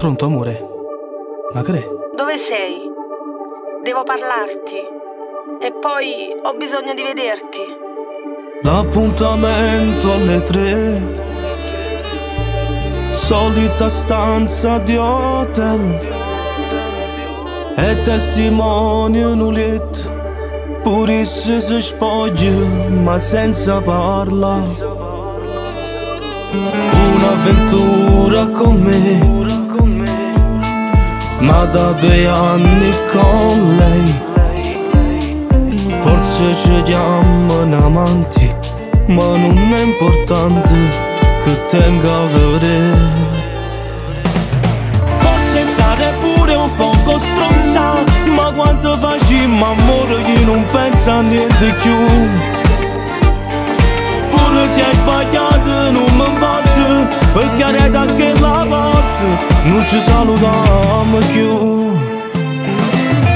Pronto, amore? Ma che è? Dove sei? Devo parlarti. E poi ho bisogno di vederti. L'appuntamento alle 3, solita stanza di hotel, e testimonio in un letto, purisse si spoglia ma senza parla. Un'avventura con me, ma da 2 anni con lei. Forse ci chiamano amanti, ma non è importante che tenga a vedere. Forse sarei pure un poco stronza, ma quando facciamo amore io non penso a niente più. Pure se hai sbagliato non mi importa, perché era da quella parte non ci salutiamo più.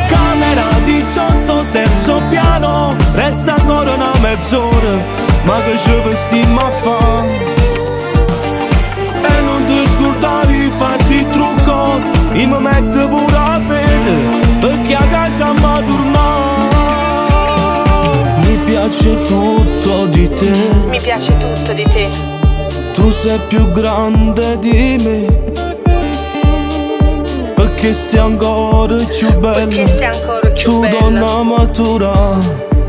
Camera 18, terzo piano, resta ancora una mezz'ora, ma che ci vestiamo a fare? E non ti scordare di farti il trucco, io mi metto pure a fede, perché a casa mi tornare. Mi piace tutto di te, Mi piace tutto di te. tu sei più grande di me, perché stai ancora più bella. Perché sei ancora più Tu bella. donna matura,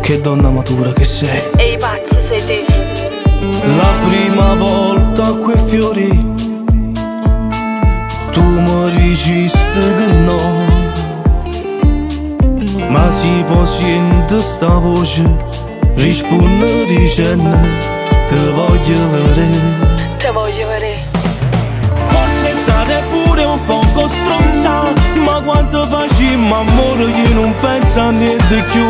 che donna matura che sei. Ehi pazzo sei te. La prima volta quei fiori, tu mi dicesti che no, ma si può sentire sta voce, risponde dicendo te voglio vedere. Te voglio vedere. Forse sarei pure un poco stronza, ma quando facciamo amore io non penso a niente più.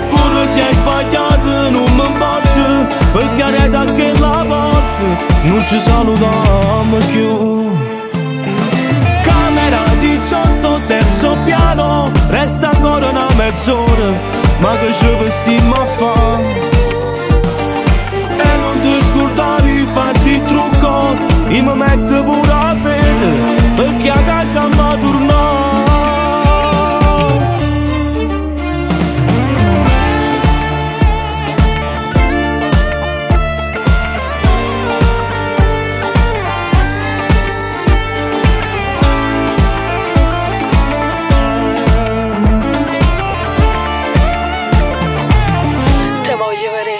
Pure se hai sbagliato non mi importa, perché era da quella parte non ci salutiamo più. Camera 18, terzo piano, resta ancora una mezz'ora, ma che ci vestiamo a fare? E non ti scordare di farti il trucco, io mi metto pure a fede, perché a casa mi tornare. Te voglio vedere.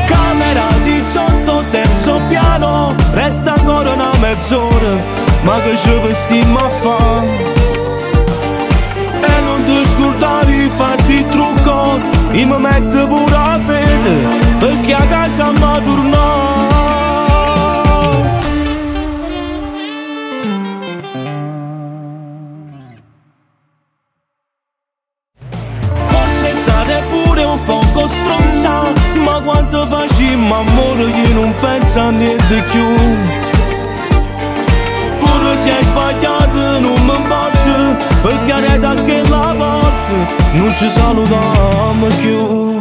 Camera 18, terzo piano, resta ancora una mezz'ora, ma che ci vestiamo a fare? E non ti scordare di farti il trucco, io mi metto pure a fede, perché a casa mi tornare. Forse sarei pure un poco stronza, ma quando facciamo amore io non penso a niente più. Pure se hai sbagliato non mi importa, perché era da quella parte non ci salutiamo più.